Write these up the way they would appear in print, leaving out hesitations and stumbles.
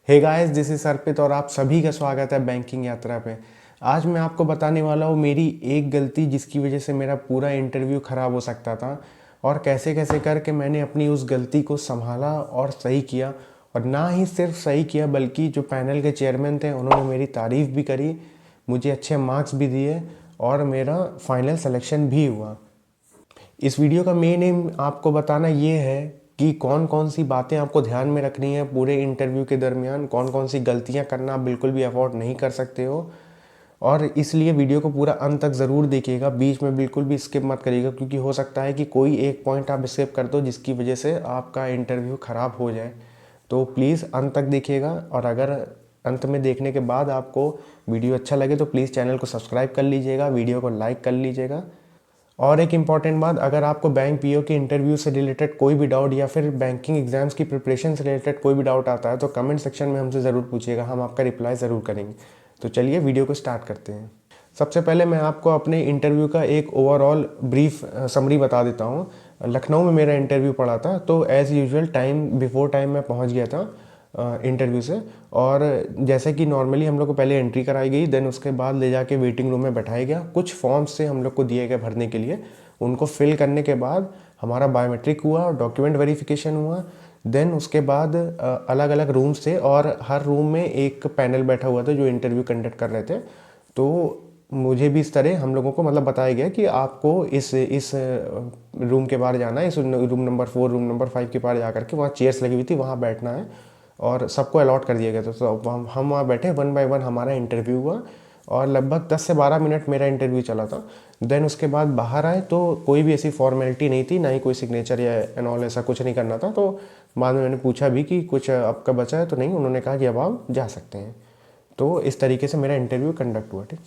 Hey guys, this is अर्पित और आप सभी का स्वागत है बैंकिंग यात्रा पे। आज मैं आपको बताने वाला हूँ मेरी एक गलती जिसकी वजह से मेरा पूरा इंटरव्यू ख़राब हो सकता था, और कैसे कैसे करके मैंने अपनी उस गलती को संभाला और सही किया। और ना ही सिर्फ सही किया बल्कि जो पैनल के चेयरमैन थे उन्होंने मेरी तारीफ़ भी करी, मुझे अच्छे मार्क्स भी दिए और मेरा फाइनल सिलेक्शन भी हुआ। इस वीडियो का मेन एम आपको बताना ये है कि कौन कौन सी बातें आपको ध्यान में रखनी है पूरे इंटरव्यू के दरमियान, कौन कौन सी गलतियां करना आप बिल्कुल भी अफोर्ड नहीं कर सकते हो। और इसलिए वीडियो को पूरा अंत तक ज़रूर देखिएगा, बीच में बिल्कुल भी स्किप मत करिएगा, क्योंकि हो सकता है कि कोई एक पॉइंट आप स्किप कर दो जिसकी वजह से आपका इंटरव्यू ख़राब हो जाए। तो प्लीज़ अंत तक देखिएगा, और अगर अंत में देखने के बाद आपको वीडियो अच्छा लगे तो प्लीज़ चैनल को सब्सक्राइब कर लीजिएगा, वीडियो को लाइक कर लीजिएगा। और एक इम्पॉर्टेंट बात, अगर आपको बैंक पीओ के इंटरव्यू से रिलेटेड कोई भी डाउट या फिर बैंकिंग एग्जाम्स की प्रिपरेशन से रिलेटेड कोई भी डाउट आता है तो कमेंट सेक्शन में हमसे ज़रूर पूछिएगा, हम आपका रिप्लाई ज़रूर करेंगे। तो चलिए वीडियो को स्टार्ट करते हैं। सबसे पहले मैं आपको अपने इंटरव्यू का एक ओवरऑल ब्रीफ समरी बता देता हूँ। लखनऊ में मेरा इंटरव्यू पड़ा था, तो as usual time before time मैं पहुँच गया था इंटरव्यू से। और जैसे कि नॉर्मली हम लोग को पहले एंट्री कराई गई, देन उसके बाद ले जाके वेटिंग रूम में बैठाया गया, कुछ फॉर्म्स से हम लोग को दिए गए भरने के लिए। उनको फिल करने के बाद हमारा बायोमेट्रिक हुआ, डॉक्यूमेंट वेरिफिकेशन हुआ। देन उसके बाद अलग अलग रूम्स थे और हर रूम में एक पैनल बैठा हुआ था जो इंटरव्यू कंडक्ट कर रहे थे। तो मुझे भी इस तरह हम लोगों को मतलब बताया गया कि आपको इस रूम के बाहर जाना है, इस रूम नंबर 4 रूम नंबर 5 के बाहर जा करके वहाँ चेयर्स लगी हुई थी, वहाँ बैठना है। और सबको अलॉट कर दिया गया था, तो हम वहाँ बैठे, वन बाय वन हमारा इंटरव्यू हुआ और लगभग 10 से 12 मिनट मेरा इंटरव्यू चला था। देन उसके बाद बाहर आए तो कोई भी ऐसी फॉर्मेलिटी नहीं थी, ना ही कोई सिग्नेचर या एनऑल ऐसा कुछ नहीं करना था। तो बाद में मैंने पूछा भी कि कुछ आपका बचा है तो नहीं, उन्होंने कहा कि अब आप जा सकते हैं। तो इस तरीके से मेरा इंटरव्यू कंडक्ट हुआ। ठीक,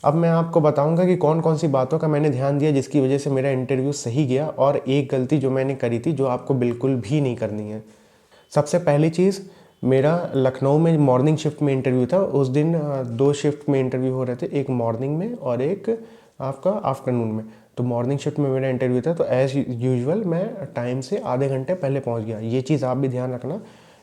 अब मैं आपको बताऊंगा कि कौन कौन सी बातों का मैंने ध्यान दिया जिसकी वजह से मेरा इंटरव्यू सही गया, और एक गलती जो मैंने करी थी जो आपको बिल्कुल भी नहीं करनी है। सबसे पहली चीज़, मेरा लखनऊ में मॉर्निंग शिफ्ट में इंटरव्यू था। उस दिन दो शिफ्ट में इंटरव्यू हो रहे थे, एक मॉर्निंग में और एक आपका आफ्टरनून में। तो मॉर्निंग शिफ्ट में मेरा इंटरव्यू था, तो एज़ यूजुअल मैं टाइम से आधे घंटे पहले पहुंच गया। ये चीज़ आप भी ध्यान रखना,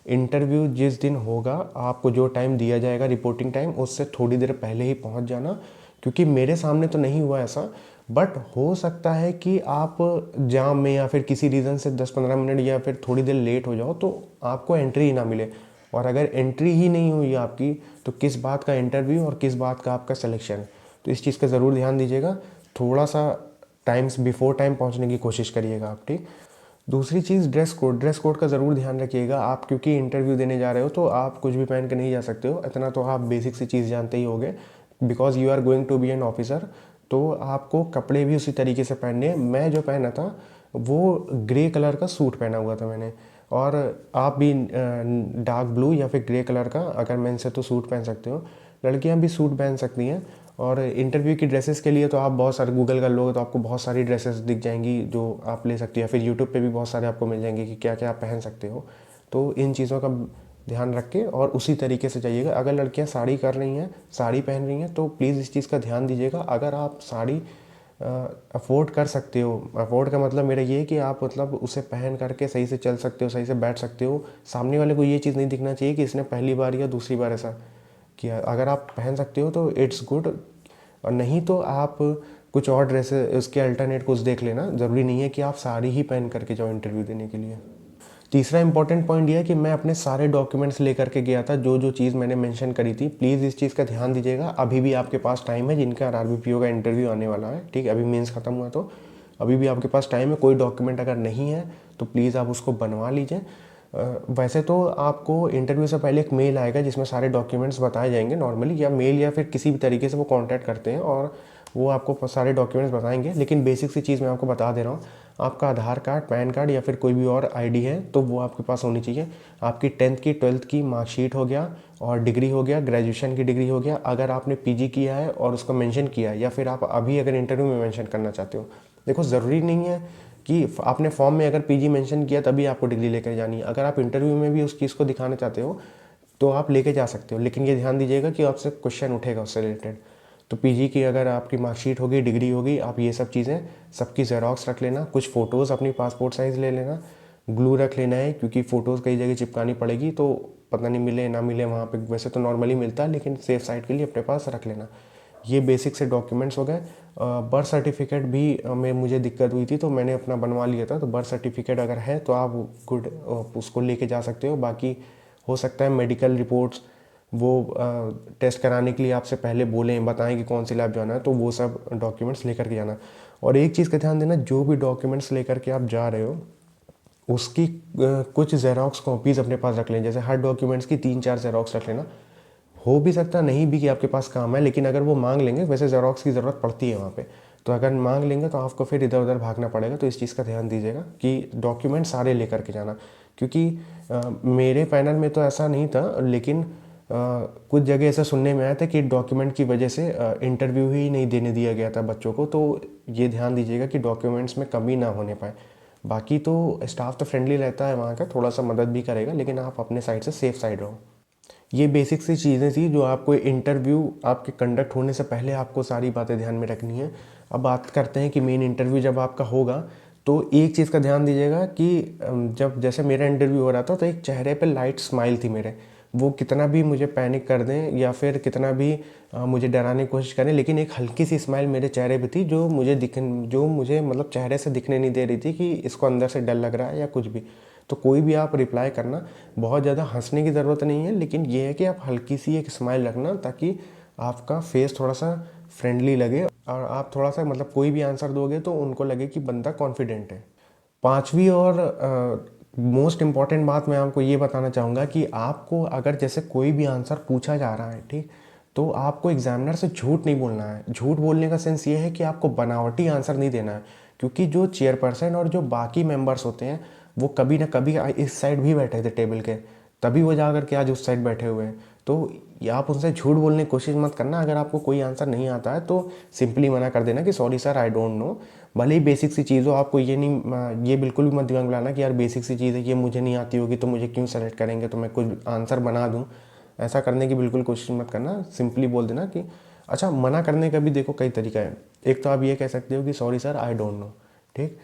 इंटरव्यू जिस दिन होगा आपको जो टाइम दिया जाएगा रिपोर्टिंग टाइम, उससे थोड़ी देर पहले ही पहुंच जाना। क्योंकि मेरे सामने तो नहीं हुआ ऐसा, बट हो सकता है कि आप जाम में या फिर किसी रीज़न से 10-15 मिनट या फिर थोड़ी देर लेट हो जाओ तो आपको एंट्री ही ना मिले। और अगर एंट्री ही नहीं हुई आपकी तो किस बात का इंटरव्यू और किस बात का आपका सिलेक्शन। तो इस चीज़ का ज़रूर ध्यान दीजिएगा, थोड़ा सा टाइम्स बिफोर टाइम पहुंचने की कोशिश करिएगा आप। ठीक, दूसरी चीज़, ड्रेस कोड का ज़रूर ध्यान रखिएगा। आप क्योंकि इंटरव्यू देने जा रहे हो तो आप कुछ भी पहन के नहीं जा सकते हो, इतना तो आप बेसिक सी चीज़ जानते ही होगे, because you are going to be an officer. तो आपको कपड़े भी उसी तरीके से पहनने हैं। मैं जो पहना था वो ग्रे कलर का सूट पहना हुआ था मैंने, और आप भी डार्क ब्लू या फिर ग्रे कलर का, अगर मेंस है तो सूट पहन सकते हो, लड़कियां भी सूट पहन सकती हैं। और इंटरव्यू की ड्रेसेस के लिए तो आप बहुत सारे गूगल कर लोगे तो आपको बहुत सारी ड्रेसेस दिख जाएंगी जो आप ले सकते हो, या फिर यूट्यूब पे भी बहुत सारे आपको मिल जाएंगे कि क्या क्या आप पहन सकते हो। तो इन चीज़ों का ध्यान रख के और उसी तरीके से जाइएगा। अगर लड़कियां साड़ी कर रही हैं, साड़ी पहन रही हैं, तो प्लीज़ इस चीज़ का ध्यान दीजिएगा। अगर आप साड़ी अफोर्ड कर सकते हो, अफोर्ड का मतलब मेरा ये है कि आप मतलब उसे पहन करके सही से चल सकते हो, सही से बैठ सकते हो, सामने वाले को ये चीज़ नहीं दिखना चाहिए कि इसने पहली बार या दूसरी बार ऐसा किया। अगर आप पहन सकते हो तो इट्स गुड, और नहीं तो आप कुछ और ड्रेसेस उसके अल्टरनेट कुछ देख लेना। ज़रूरी नहीं है कि आप साड़ी ही पहन करके जाओ इंटरव्यू देने के लिए। तीसरा इंपॉर्टेंट पॉइंट यह है कि मैं अपने सारे डॉक्यूमेंट्स लेकर के गया था, जो जो चीज़ मैंने मेंशन करी थी। प्लीज़ इस चीज़ का ध्यान दीजिएगा। अभी भी आपके पास टाइम है, जिनका आरबीपीओ का इंटरव्यू आने वाला है, ठीक है, अभी मेंस खत्म हुआ तो अभी भी आपके पास टाइम है। कोई डॉक्यूमेंट अगर नहीं है तो प्लीज़ आप उसको बनवा लीजिए। वैसे तो आपको इंटरव्यू से पहले एक मेल आएगा जिसमें सारे डॉक्यूमेंट्स बताए जाएंगे नॉर्मली, या मेल या फिर किसी भी तरीके से वो कांटेक्ट करते हैं और वो आपको सारे डॉक्यूमेंट्स बताएंगे। लेकिन बेसिक सी चीज़ मैं आपको बता दे रहा हूँ, आपका आधार कार्ड, पैन कार्ड या फिर कोई भी और आईडी है तो वो आपके पास होनी चाहिए। आपकी 10th की 12th की मार्कशीट हो गया, और डिग्री हो गया, ग्रेजुएशन की डिग्री हो गया। अगर आपने पीजी किया है और उसको मेंशन किया है, या फिर आप अभी अगर इंटरव्यू में मेंशन करना चाहते हो, देखो ज़रूरी नहीं है कि आपने फॉर्म में अगर पीजी मेंशन किया तभी आपको डिग्री लेकर जानी है। अगर आप इंटरव्यू में भी उस चीज़ को दिखाना चाहते हो तो आप लेके जा सकते हो, लेकिन ये ध्यान दीजिएगा कि आपसे क्वेश्चन उठेगा उससे रिलेटेड। तो पीजी की अगर आपकी मार्कशीट होगी, डिग्री होगी, आप ये सब चीज़ें सबकी ज़ेरॉक्स रख लेना। कुछ फ़ोटोज़ अपनी पासपोर्ट साइज़ ले लेना, ग्लू रख लेना है क्योंकि फ़ोटोज़ कई जगह चिपकानी पड़ेगी, तो पता नहीं मिले ना मिले वहाँ पे, वैसे तो नॉर्मली मिलता है लेकिन सेफ साइड के लिए अपने पास रख लेना। ये बेसिक से डॉक्यूमेंट्स हो गए। बर्थ सर्टिफिकेट भी में मुझे दिक्कत हुई थी तो मैंने अपना बनवा लिया था, तो बर्थ सर्टिफिकेट अगर है तो आप गुड उसको लेके जा सकते हो। बाकी हो सकता है मेडिकल रिपोर्ट्स वो टेस्ट कराने के लिए आपसे पहले बोलें, बताएं कि कौन सी लैब जाना है, तो वो सब डॉक्यूमेंट्स लेकर के जाना। और एक चीज़ का ध्यान देना, जो भी डॉक्यूमेंट्स लेकर के आप जा रहे हो उसकी कुछ जेरोक्स कॉपीज़ अपने पास रख लें। जैसे हर डॉक्यूमेंट्स की 3-4 जेरोक्स रख लेना। हो भी सकता नहीं भी कि आपके पास काम है, लेकिन अगर वो मांग लेंगे, वैसे जेरोक्स की ज़रूरत पड़ती है वहाँ पे, तो अगर मांग लेंगे तो आपको फिर इधर उधर भागना पड़ेगा। तो इस चीज़ का ध्यान दीजिएगा कि डॉक्यूमेंट सारे लेकर के जाना। क्योंकि मेरे पैनल में तो ऐसा नहीं था, लेकिन कुछ जगह ऐसा सुनने में आया था कि डॉक्यूमेंट की वजह से इंटरव्यू ही नहीं देने दिया गया था बच्चों को। तो ये ध्यान दीजिएगा कि डॉक्यूमेंट्स में कमी ना होने पाए। बाकी तो स्टाफ तो फ्रेंडली रहता है वहाँ का, थोड़ा सा मदद भी करेगा, लेकिन आप अपने साइड से सेफ साइड रहो। ये बेसिक सी चीज़ें थी जो आपको इंटरव्यू आपके कंडक्ट होने से पहले आपको सारी बातें ध्यान में रखनी है। अब बात करते हैं कि मेन इंटरव्यू जब आपका होगा तो एक चीज़ का ध्यान दीजिएगा कि जब जैसे मेरा इंटरव्यू हो रहा था तो एक चेहरे पे लाइट स्माइल थी मेरे। वो कितना भी मुझे पैनिक कर दें या फिर कितना भी मुझे डराने की कोशिश करें, लेकिन एक हल्की सी स्माइल मेरे चेहरे पे थी जो मुझे मतलब चेहरे से दिखने नहीं दे रही थी कि इसको अंदर से डर लग रहा है या कुछ भी। तो कोई भी आप रिप्लाई करना, बहुत ज़्यादा हंसने की ज़रूरत नहीं है, लेकिन ये है कि आप हल्की सी एक स्माइल रखना ताकि आपका फेस थोड़ा सा फ्रेंडली लगे और आप थोड़ा सा मतलब कोई भी आंसर दोगे तो उनको लगे कि बंदा कॉन्फिडेंट है। पांचवी और मोस्ट इम्पॉर्टेंट बात मैं आपको ये बताना चाहूँगा कि आपको अगर जैसे कोई भी आंसर पूछा जा रहा है, ठीक, तो आपको एग्जामिनर से झूठ नहीं बोलना है। झूठ बोलने का सेंस ये है कि आपको बनावटी आंसर नहीं देना है, क्योंकि जो चेयरपर्सन और जो बाकी मेंबर्स होते हैं वो कभी ना कभी इस साइड भी बैठे थे टेबल के, तभी वो जा करके आज उस साइड बैठे हुए हैं। तो ये आप उनसे झूठ बोलने की कोशिश मत करना। अगर आपको कोई आंसर नहीं आता है तो सिंपली मना कर देना कि sorry sir I don't no. भले ही बेसिक सी चीज़ हो, आपको ये बिल्कुल भी मत दिमाग में लाना कि यार बेसिक सी चीज़ है, ये मुझे नहीं आती होगी तो मुझे क्यों सेलेक्ट करेंगे, तो मैं कुछ आंसर बना दूँ। ऐसा करने की बिल्कुल कोशिश मत करना। सिंपली बोल देना कि अच्छा, मना करने का भी देखो कई तरीका है। एक तो आप ये कह सकते हो कि sorry sir I don't no, ठीक।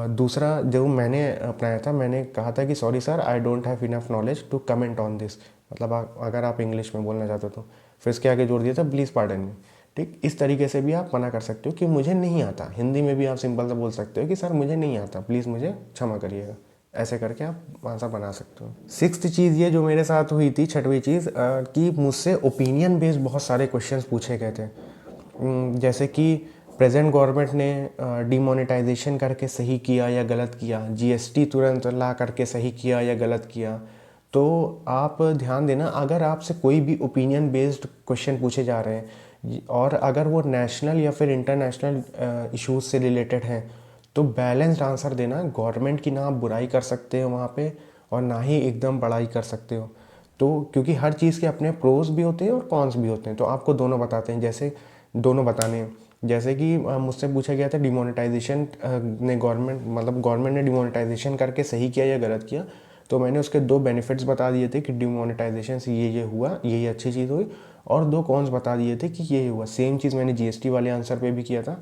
दूसरा जो मैंने अपनाया था, मैंने कहा था कि sorry sir I don't have enough knowledge to comment on this. मतलब अगर आप इंग्लिश में बोलना चाहते हो तो फिर इसके आगे जोड़ दिया था प्लीज़ पार्डन मी, ठीक। इस तरीके से भी आप मना कर सकते हो कि मुझे नहीं आता। हिंदी में भी आप सिंपल सा बोल सकते हो कि सर मुझे नहीं आता, प्लीज़ मुझे क्षमा करिएगा। ऐसे करके आप आंसर बना सकते हो। सिक्स्थ चीज़ ये जो मेरे साथ हुई थी, छठवीं चीज़, कि मुझसे ओपिनियन बेस्ड बहुत सारे क्वेश्चंस पूछे गए थे। जैसे कि प्रेजेंट गवर्नमेंट ने डिमोनेटाइजेशन करके सही किया या गलत किया, जीएसटी तुरंत ला करके सही किया या गलत किया। तो आप ध्यान देना, अगर आपसे कोई भी ओपिनियन बेस्ड क्वेश्चन पूछे जा रहे हैं और अगर वो नेशनल या फिर इंटरनेशनल इश्यूज से रिलेटेड हैं, तो बैलेंस्ड आंसर देना। गवर्नमेंट की ना आप बुराई कर सकते हो वहाँ पे और ना ही एकदम बड़ाई कर सकते हो। तो क्योंकि हर चीज़ के अपने प्रोज भी होते हैं और कॉन्स भी होते हैं, तो आपको दोनों बताते हैं, जैसे दोनों बताने हैं। जैसे कि मुझसे पूछा गया था डिमोनेटाइजेशन ने गवर्नमेंट ने डिमोनेटाइजेशन करके सही किया या गलत किया, तो मैंने उसके 2 बेनिफिट्स बता दिए थे कि डिमोनेटाइजेशन से ये हुआ, ये अच्छी चीज़ हुई, और 2 कॉन्स बता दिए थे कि ये हुआ। सेम चीज़ मैंने जीएसटी वाले आंसर पे भी किया था।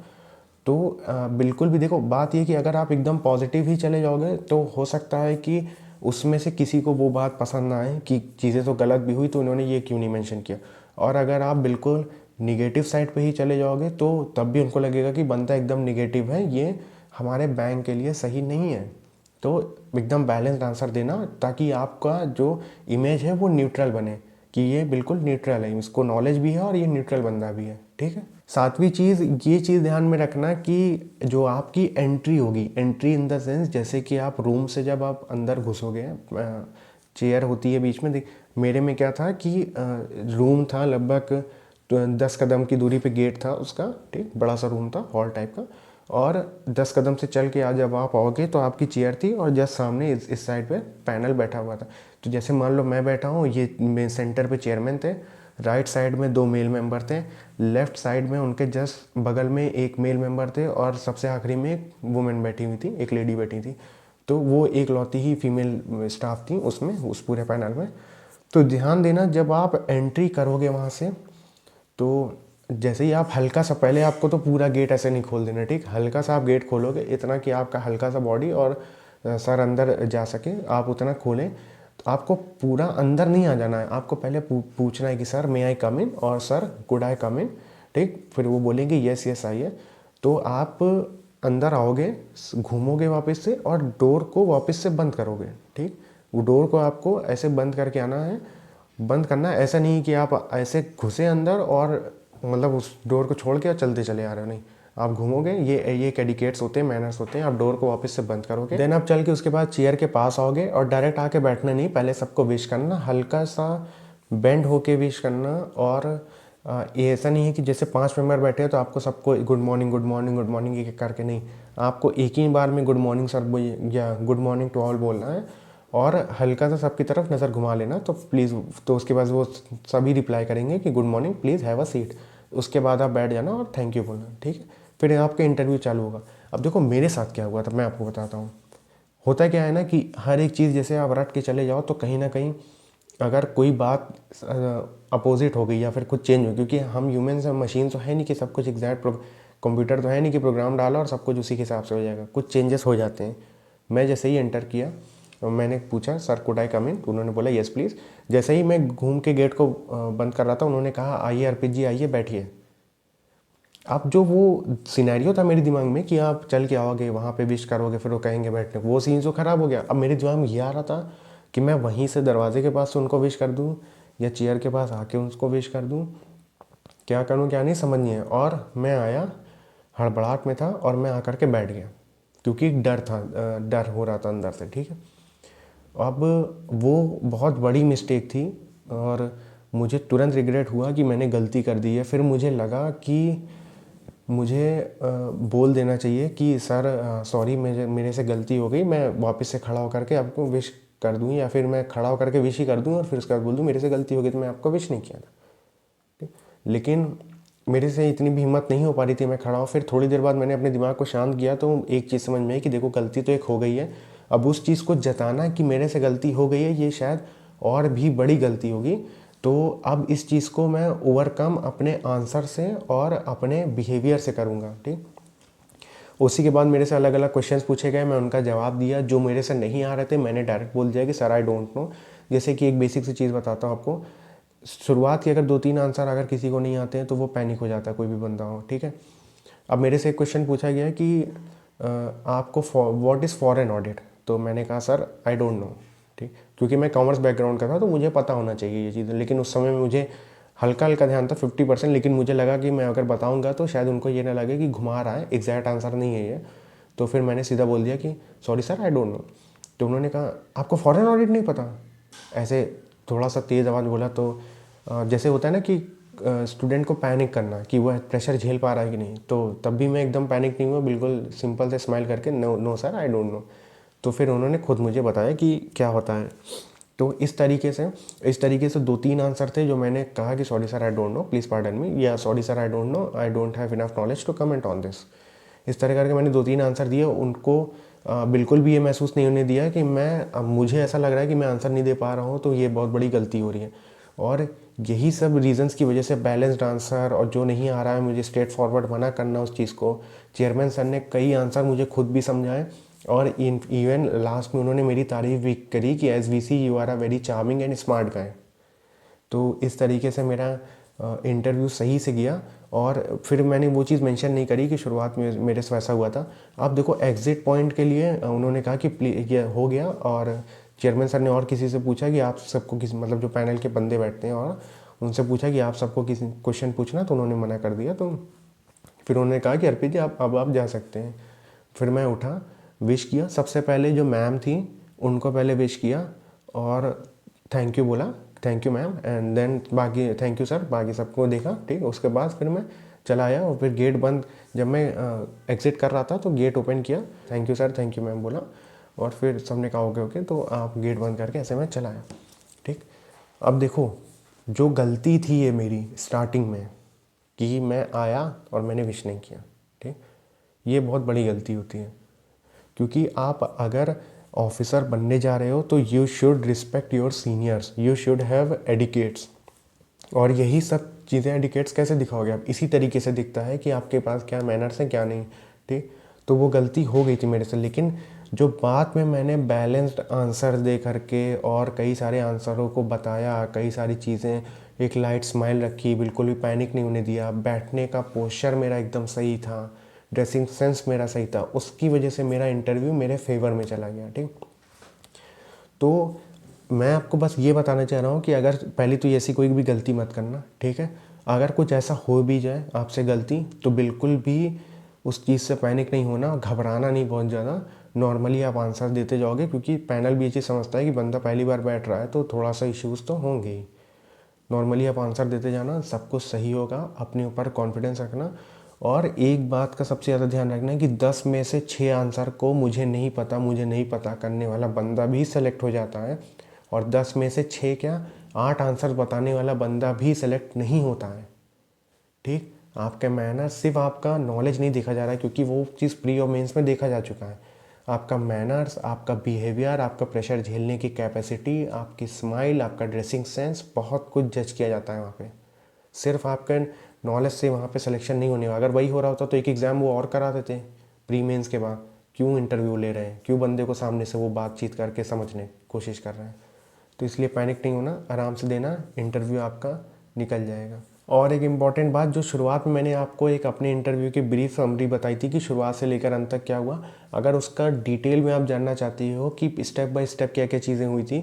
तो बिल्कुल भी देखो, बात ये कि अगर आप एकदम पॉजिटिव ही चले जाओगे तो हो सकता है कि उसमें से किसी को वो बात पसंद ना आए कि चीज़ें तो गलत भी हुई तो उन्होंने ये क्यों नहीं मेंशन किया। और अगर आप बिल्कुल निगेटिव साइड पे ही चले जाओगे तो तब भी उनको लगेगा कि बंदा एकदम निगेटिव है, ये हमारे बैंक के लिए सही नहीं है। तो एकदम बैलेंस्ड आंसर देना ताकि आपका जो इमेज है वो न्यूट्रल बने कि ये बिल्कुल न्यूट्रल है, इसको नॉलेज भी है और ये न्यूट्रल बंदा भी है, ठीक है। सातवीं चीज़, ये चीज़ ध्यान में रखना कि जो आपकी एंट्री होगी, एंट्री इन द सेंस जैसे कि आप रूम से जब आप अंदर घुसोगे, चेयर होती है बीच में, मेरे में क्या था कि रूम था लगभग 10 कदम की दूरी पे गेट था उसका, ठीक, बड़ा सा रूम था, हॉल टाइप का। और 10 कदम से चल के आज जब आप आओगे तो आपकी चेयर थी और जस्ट सामने इस साइड पे पैनल बैठा हुआ था। तो जैसे मान लो मैं बैठा हूँ, ये मेन सेंटर पे चेयरमैन थे, राइट साइड में 2 मेल मेंबर थे, लेफ्ट साइड में उनके जस्ट बगल में एक मेल मेंबर थे और सबसे आखिरी में एक वुमेन बैठी हुई थी, एक लेडी बैठी थी। तो वो एक लौती ही फीमेल स्टाफ थी उसमें, उस पूरे पैनल में। तो ध्यान देना जब आप एंट्री करोगे वहाँ से, तो जैसे ही आप हल्का सा, पहले आपको तो पूरा गेट ऐसे नहीं खोल देना, ठीक, हल्का सा आप गेट खोलोगे, इतना कि आपका हल्का सा बॉडी और सर अंदर जा सके, आप उतना खोलें। तो आपको पूरा अंदर नहीं आ जाना है, आपको पहले पूछना है कि सर मे आई कम इन और सर गुड आई कम इन, ठीक। फिर वो बोलेंगे यस यस आइए, तो आप अंदर आओगे, घूमोगे वापस से और डोर को वापस से बंद करोगे, ठीक। वो डोर को आपको ऐसे बंद करके आना है, बंद करना है। ऐसा नहीं कि आप ऐसे घुसे अंदर और मतलब उस डोर को छोड़ के और चलते चले आ रहे हो, नहीं। आप घूमोगे, ये एडिकेट्स होते हैं, मैनर्स होते हैं। आप डोर को वापस से बंद करोगे, देन आप चल के उसके बाद चेयर के पास आओगे और डायरेक्ट आके बैठना नहीं, पहले सबको विश करना, हल्का सा बेंड होके विश करना। और ये ऐसा नहीं है कि जैसे 5 मेंबर बैठे हैं तो आपको सबको good morning good morning good morning एक करके, नहीं। आपको एक ही बार में गुड मॉर्निंग सर या गुड मॉर्निंग टू ऑल बोलना है और हल्का सा सबकी तरफ नज़र घुमा लेना, तो प्लीज़, तो उसके बाद वो सभी रिप्लाई करेंगे कि good morning, please have a seat. उसके बाद आप बैठ जाना और थैंक यू बोलना, ठीक है। फिर आपका इंटरव्यू चालू होगा। अब देखो मेरे साथ क्या हुआ था, मैं आपको बताता हूँ। होता क्या है ना कि हर एक चीज़ जैसे आप रट के चले जाओ तो कहीं ना कहीं अगर कोई बात अपोजिट हो गई या फिर कुछ चेंज हो, क्योंकि हम ह्यूमन्स हैं, मशीन तो है नहीं कि सब कुछ एग्जैक्ट, कंप्यूटर तो है नहीं कि प्रोग्राम डाला और सब कुछ उसी के हिसाब से हो जाएगा, कुछ चेंजेस हो जाते हैं। मैं जैसे ही एंटर किया मैंने पूछा सर कुड आई कम इन, तो उन्होंने बोला यस प्लीज़। जैसे ही मैं घूम के गेट को बंद कर रहा था उन्होंने कहा आइए अर्पित जी आइए बैठिए। अब जो वो सिनेरियो था मेरे दिमाग में कि आप चल के आओगे वहाँ पे विश करोगे फिर वो कहेंगे बैठने, वो सीन जो ख़राब हो गया। अब मेरे दिमाग में ये आ रहा था कि मैं वहीं से दरवाजे के पास से उनको विश कर दूँ या चेयर के पास आके उनको विश कर दूँ, क्या करूँ क्या नहीं समझ नहीं है। और मैं आया, हड़बड़ाहट में था और मैं आकर के बैठ गया क्योंकि डर था, डर हो रहा था अंदर से, ठीक है। अब वो बहुत बड़ी मिस्टेक थी और मुझे तुरंत रिग्रेट हुआ कि मैंने गलती कर दी है। फिर मुझे लगा कि मुझे बोल देना चाहिए कि सर सॉरी मेरे से गलती हो गई, मैं वापस से खड़ा होकर के आपको विश कर दूँ, या फिर मैं खड़ा होकर के विश ही कर दूँ और फिर उसके बाद बोल दूँ मेरे से गलती हो गई तो मैं आपको विश नहीं किया था, ठीक। लेकिन मेरे से इतनी भी हिम्मत नहीं हो पा रही थी, मैं खड़ा हूँ। फिर थोड़ी देर बाद मैंने अपने दिमाग को शांत किया तो एक चीज़ समझ में आई कि देखो गलती तो एक हो गई है, अब उस चीज़ को जताना कि मेरे से गलती हो गई है ये शायद और भी बड़ी गलती होगी। तो अब इस चीज़ को मैं ओवरकम अपने आंसर से और अपने बिहेवियर से करूँगा, ठीक। उसी के बाद मेरे से अलग अलग क्वेश्चंस पूछे गए, मैं उनका जवाब दिया। जो मेरे से नहीं आ रहे थे मैंने डायरेक्ट बोल दिया कि सर आई डोंट नो। जैसे कि एक बेसिक सी चीज़ बताता हूँ आपको, शुरुआत के अगर 2-3 आंसर अगर किसी को नहीं आते हैं तो वो पैनिक हो जाता है, कोई भी बंदा हो, ठीक है। अब मेरे से एक क्वेश्चन पूछा गया कि आपको व्हाट इज़ फॉरेन ऑडिट, तो मैंने कहा सर आई डोंट नो, ठीक। क्योंकि मैं कॉमर्स बैकग्राउंड का था तो मुझे पता होना चाहिए ये चीज़, लेकिन उस समय में मुझे हल्का हल्का ध्यान था 50%, लेकिन मुझे लगा कि मैं अगर बताऊंगा तो शायद उनको ये ना लगे कि घुमा रहा है, एग्जैक्ट आंसर नहीं है ये। तो फिर मैंने सीधा बोल दिया कि sorry sir I don't know. तो उन्होंने कहा आपको फॉरेन ऑडिट नहीं पता, ऐसे थोड़ा सा तेज़ आवाज़ बोला। तो जैसे होता है ना कि स्टूडेंट को पैनिक करना कि वह प्रेशर झेल पा रहा है कि नहीं, तो तब भी मैं एकदम पैनिक नहीं हुआ, बिल्कुल सिंपल से स्माइल करके no no sir I don't know. तो फिर उन्होंने खुद मुझे बताया कि क्या होता है। तो इस तरीके से 2-3 आंसर थे जो मैंने कहा कि sorry sir I don't know please pardon me, या sorry sir I don't know I don't have enough knowledge to comment on this. इस तरह करके मैंने 2-3 आंसर दिए। उनको बिल्कुल भी ये महसूस नहीं होने दिया कि मुझे ऐसा लग रहा है कि मैं आंसर नहीं दे पा रहा हूँ तो ये बहुत बड़ी गलती हो रही है। और यही सब रीजंस की वजह से बैलेंस्ड आंसर और जो नहीं आ रहा है मुझे स्ट्रेट फॉरवर्ड मना करना उस चीज़ को। चेयरमैन सर ने कई आंसर मुझे खुद भी समझाए और इवन लास्ट में उन्होंने मेरी तारीफ भी करी कि as we see you are a very charming and smart guy. तो इस तरीके से मेरा इंटरव्यू सही से गया। और फिर मैंने वो चीज़ मेंशन नहीं करी कि शुरुआत में मेरे से वैसा हुआ था। आप देखो एग्जिट पॉइंट के लिए उन्होंने कहा कि ये हो गया, और चेयरमैन सर ने और किसी से पूछा कि आप सबको किसी मतलब जो पैनल के बंदे बैठते हैं और उनसे पूछा कि आप सबको किसी क्वेश्चन पूछना, तो उन्होंने मना कर दिया। तो फिर उन्होंने कहा कि अर्पित जी आप जा सकते हैं। फिर मैं उठा, विश किया। सबसे पहले जो मैम थी उनको पहले विश किया और थैंक यू बोला, thank you ma'am, and then बाकी थैंक यू सर, बाकी सबको देखा, ठीक। उसके बाद फिर मैं चला आया और फिर गेट बंद, जब मैं एग्ज़िट कर रहा था तो गेट ओपन किया, thank you sir thank you ma'am बोला, और फिर सबने कहा ओके ओके, तो आप गेट बंद करके ऐसे मैं चला आया, ठीक। अब देखो जो गलती थी ये मेरी स्टार्टिंग में कि मैं आया और मैंने विश नहीं किया, ठीक, ये बहुत बड़ी गलती होती है। क्योंकि आप अगर ऑफिसर बनने जा रहे हो तो you should respect your seniors, you should have etiquettes. और यही सब चीज़ें एडिकेट्स कैसे दिखाओगे आप, इसी तरीके से दिखता है कि आपके पास क्या मैनर्स हैं क्या नहीं, ठीक। तो वो गलती हो गई थी मेरे से, लेकिन जो बाद में मैंने बैलेंस्ड आंसर दे करके और कई सारे आंसरों को बताया, कई सारी चीज़ें, एक लाइट स्माइल रखी, बिल्कुल भी पैनिक नहीं होने दिया, बैठने का पोस्चर मेरा एकदम सही था, ड्रेसिंग सेंस मेरा सही था, उसकी वजह से मेरा इंटरव्यू मेरे फेवर में चला गया। ठीक, तो मैं आपको बस ये बताना चाह रहा हूँ कि अगर पहले तो ऐसी कोई भी गलती मत करना, ठीक है। अगर कुछ ऐसा हो भी जाए आपसे गलती, तो बिल्कुल भी उस चीज़ से पैनिक नहीं होना, घबराना नहीं बहुत ज़्यादा। नॉर्मली आप आंसर देते जाओगे, क्योंकि पैनल भी ये चीज़ समझता है कि बंदा पहली बार बैठ रहा है तो थोड़ा सा इश्यूज़ तो होंगे ही। नॉर्मली आप आंसर देते जाना, सब कुछ सही होगा, अपने ऊपर कॉन्फिडेंस रखना। और एक बात का सबसे ज़्यादा ध्यान रखना है कि 10 में से 6 आंसर को मुझे नहीं पता करने वाला बंदा भी सेलेक्ट हो जाता है, और 10 में से 6 क्या, 8 आंसर बताने वाला बंदा भी सेलेक्ट नहीं होता है। ठीक, आपके मैनर, सिर्फ आपका नॉलेज नहीं देखा जा रहा है, क्योंकि वो चीज़ प्री और मेंस में देखा जा चुका है। आपका मैनर्स, आपका बिहेवियर, आपका प्रेशर झेलने की कैपेसिटी, आपकी स्माइल, आपका ड्रेसिंग सेंस, बहुत कुछ जज किया जाता है वहाँ पे। सिर्फ आपके नॉलेज से वहाँ पे सिलेक्शन नहीं होने वाला। अगर वही हो रहा होता तो एक एग्ज़ाम वो और करा देते प्री मेंस के बाद। क्यों इंटरव्यू ले रहे हैं, क्यों बंदे को सामने से वो बातचीत करके समझने की कोशिश कर रहे हैं। तो इसलिए पैनिक नहीं होना, आराम से देना, इंटरव्यू आपका निकल जाएगा। और एक इम्पॉर्टेंट बात, जो शुरुआत में मैंने आपको एक अपने इंटरव्यू की ब्रीफ समरी बताई थी कि शुरुआत से लेकर अंत तक क्या हुआ, अगर उसका डिटेल में आप जानना चाहती हो कि स्टेप बाय स्टेप क्या क्या चीज़ें हुई थी,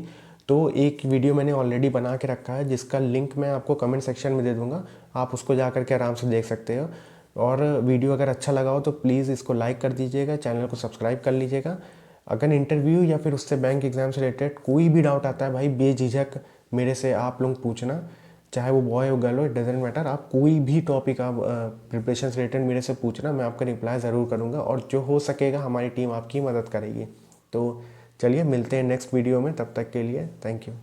तो एक वीडियो मैंने ऑलरेडी बना के रखा है, जिसका लिंक मैं आपको कमेंट सेक्शन में दे दूँगा। आप उसको जा कर के आराम से देख सकते हो। और वीडियो अगर अच्छा लगा हो तो प्लीज़ इसको लाइक कर दीजिएगा, चैनल को सब्सक्राइब कर लीजिएगा। अगर इंटरव्यू या फिर उससे बैंक एग्ज़ाम से रिलेटेड कोई भी डाउट आता है भाई, बेझिझक मेरे से आप लोग पूछना, चाहे वो बॉय हो गर्ल हो, इट डजेंट मैटर। आप कोई भी टॉपिक आप प्रिपरेशन से रिलेटेड मेरे से पूछना, मैं आपका रिप्लाई ज़रूर करूँगा, और जो हो सकेगा हमारी टीम आपकी मदद करेगी। तो चलिए मिलते हैं नेक्स्ट वीडियो में, तब तक के लिए थैंक यू।